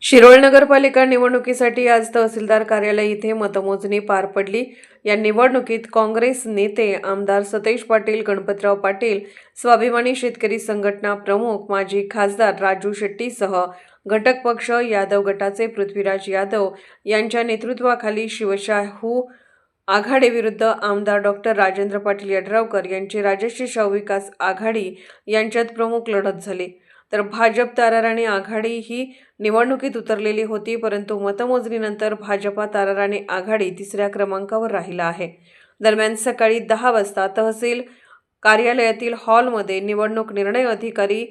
शिरोळ नगरपालिका निवडणुकीसाठी आज तहसीलदार कार्यालय येथे मतमोजणी पार पडली। या निवडणुकीत काँग्रेस नेते आमदार सतेज पाटील, गणपतराव पाटील, स्वाभिमानी शेतकरी संघटना प्रमुख माजी खासदार राजू शेट्टीसह घटक पक्ष यादव गटाचे पृथ्वीराज यादव यांच्या नेतृत्वाखाली शिवशाहू आघाडीविरुद्ध आमदार डॉक्टर राजेंद्र पाटील यड्रावकर यांची राजश्री शाहू विकास आघाडी यांच्यात प्रमुख लढत झाली। तर भाजप ताराराणी आघाडी ही निवडणुकीत उतरलेली होती, परंतु मतमोजणीनंतर भाजपा ताराराणी आघाडी तिसऱ्या क्रमांकावर राहिला आहे। दरम्यान सकाळी 10 वाजता तहसील कार्यालयातील हॉलमध्ये निवडणूक निर्णय अधिकारी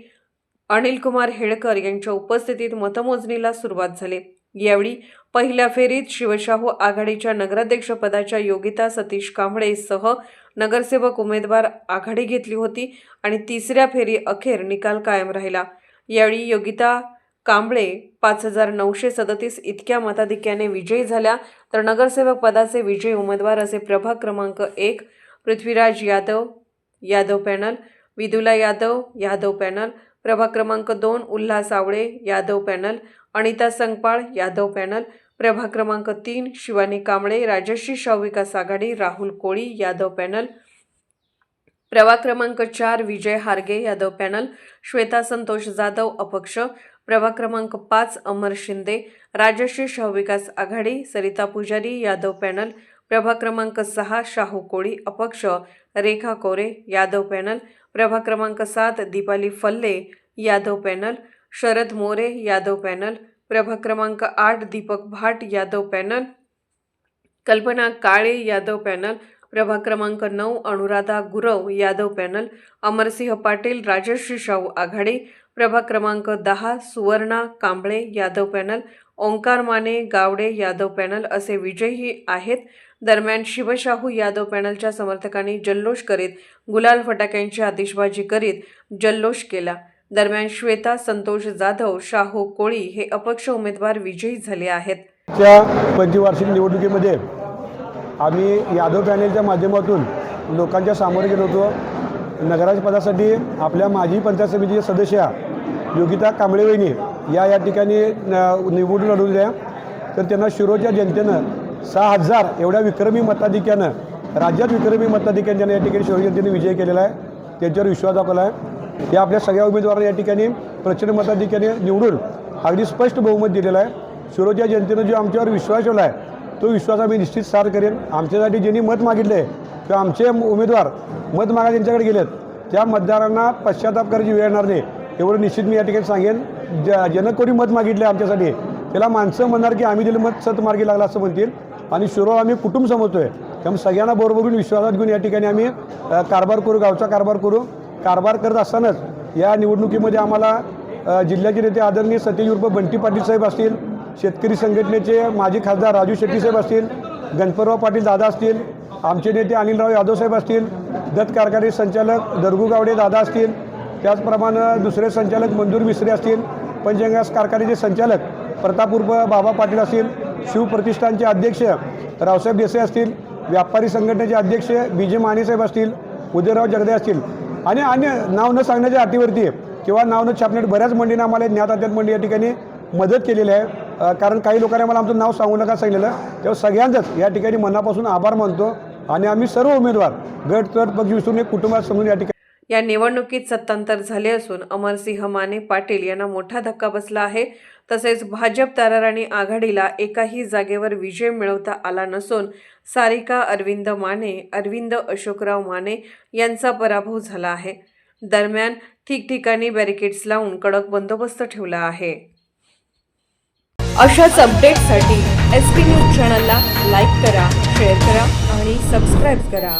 अनिल कुमार हेडकर यांच्या उपस्थितीत मतमोजणीला सुरुवात झाली। यावेळी पहिल्या फेरीत शिवशाहू आघाडीच्या नगराध्यक्षपदाच्या योगिता सतीश कांबळे सह नगरसेवक उमेदवार आघाडी घेतली होती आणि तिसऱ्या फेरी अखेर निकाल कायम राहिला। यावेळी योगिता कांबळे 5937 इतक्या मताधिक्याने विजयी झाल्या। तर नगरसेवक पदाचे विजयी उमेदवार असे प्रभाग क्रमांक 1 पृथ्वीराज यादव, यादव पॅनल, विदुला यादव, यादव पॅनल, प्रभाग क्रमांक 2 उल्हास आवळे, यादव पॅनल, अनिता संगपाळ, यादव पॅनल, प्रभाग क्रमांक 3 शिवानी कांबळे, राजश्री शाहू विकास आघाडी, राहुल कोळी, यादव पॅनल, प्रभाग क्रमांक 4 विजय हारगे, यादव पॅनल, श्वेता संतोष जाधव अपक्ष, प्रभाग क्रमांक 5 अमर शिंदे, राजश्री शाहू विकास आघाडी, सरिता पुजारी, यादव पॅनल, प्रभाग क्रमांक 6 शाहू कोळी अपक्ष, रेखा कोरे, यादव पॅनल, प्रभाग क्रमांक 7 दीपाली फल्ले, यादव पॅनल, शरद मोरे, यादव पॅनल, प्रभाग क्रमांक 8 दीपक भाट, यादव पॅनल, कल्पना काळे, यादव पॅनल, प्रभाग क्रमांक 9 अनुराधा गुरव, यादव पॅनल, अमरसिंह पाटील, राजश्री शाहू आघाडी, प्रभाग क्रमांक 10 सुवर्णा कांबळे, यादव पॅनल, ओंकार माने गावडे, यादव पॅनल असे विजयी आहेत। दरम्यान शिवशाहू यादव पॅनलच्या समर्थकांनी जल्लोष करीत गुलाल फटाक्यांची आतिषबाजी करीत जल्लोष केला। दरम्यान श्वेता संतोष जाधव, शाहू कोळी हे अपक्ष उमेदवार विजयी झाले आहेत। त्या पंचवार्षिक निवडणुकीमध्ये आम्ही यादव पॅनलच्या माध्यमातून लोकांच्या सामोरे गेलो होतो। नगराध्यक्षपदासाठी आपल्या माजी पंचायत समितीचे सदस्य योगिता कांबळे वहिनी या ठिकाणी निवडून लढवल्या, तर त्यांना शिरोळच्या जनतेनं 6000 एवढ्या विक्रमी मताधिक्यानं, राज्यात विक्रमी मताधिक्यानं त्यांना या ठिकाणी शिरोळ जनतेने विजय केलेला आहे। त्यांच्यावर विश्वास दाखवला आहे। या आपल्या सगळ्या उमेदवारांना या ठिकाणी प्रचंड मताधिक्याने निवडून अगदी स्पष्ट बहुमत दिलेलं आहे। शिरोळच्या जनतेनं जो आमच्यावर विश्वास ठेवला आहे तो विश्वास आम्ही निश्चित सार करेन। आमच्यासाठी ज्यांनी मत मागितले किंवा आमचे उमेदवार मत मागा त्यांच्याकडे गेलेत त्या मतदारांना पश्चाताप करायची वेळ येणार नाही एवढं निश्चित मी या ठिकाणी सांगेन। ज्यानं कोणी मत मागितले आमच्यासाठी त्याला माणसं म्हणणार की आम्ही दिलं मत सतमार्गी लागला असं म्हणतील, आणि शिरोळ आम्ही कुटुंब समजतोय, त्यामुळे सगळ्यांना बरोबरून विश्वासात घेऊन या ठिकाणी आम्ही कारभार करू, गावचा कारभार करू। कारभार करत असतानाच या निवडणुकीमध्ये आम्हाला जिल्ह्याचे नेते आदरणीय सतेज उर्फ बंटी पाटील साहेब असतील, शेतकरी संघटनेचे माजी खासदार राजू शेट्टी साहेब असतील, गणपतराव पाटील दादा असतील, आमचे नेते अनिलराव यादव साहेब असतील, दत्त कारखाने संचालक दरगू गावडे दादा असतील, त्याचप्रमाणे दुसरे संचालक मंजूर मिश्रे असतील, पंचगंगा कारखान्याचे संचालक प्रताप उर्फ बाबा पाटील असतील, शिवप्रतिष्ठानचे अध्यक्ष रावसाहेब देसाई असतील, व्यापारी संघटनेचे अध्यक्ष बीजे माने साहेब असतील, उदयराव जगदे असतील, आणि अन्य नाव न सांगण्याच्या अटीवरती किंवा नाव न छापण्यात बऱ्याच मंडळींना आम्हाला ज्ञात अज्ञात मंडळी या ठिकाणी मदत केलेली आहे। कारण काही लोकांनी मला आमचं नाव सांगू नका सांगितलेलं, तेव्हा सगळ्यांचंच या ठिकाणी मनापासून आभार मानतो आणि आम्ही सर्व उमेदवार गट तट पक्ष विसरून एक कुटुंबात समजून या ठिकाणी या निवडणुकीत सत्तांतर झाले असून अमरसिंह माने पाटील यांना मोठा धक्का बसला आहे। तसेच भाजप ताराराणी आघाडीला एकाही जागेवर विजय मिळवता आला नसून सारिका अरविंद माने, अरविंद अशोकराव माने यांचा पराभव झाला आहे। दरम्यान ठिकठिकाणी बॅरिकेड्स लावून कडक बंदोबस्त ठेवला आहे। अशाच अपडेट्ससाठी SP न्यूज चॅनलला लाईक करा, शेअर करा आणि सबस्क्राईब करा।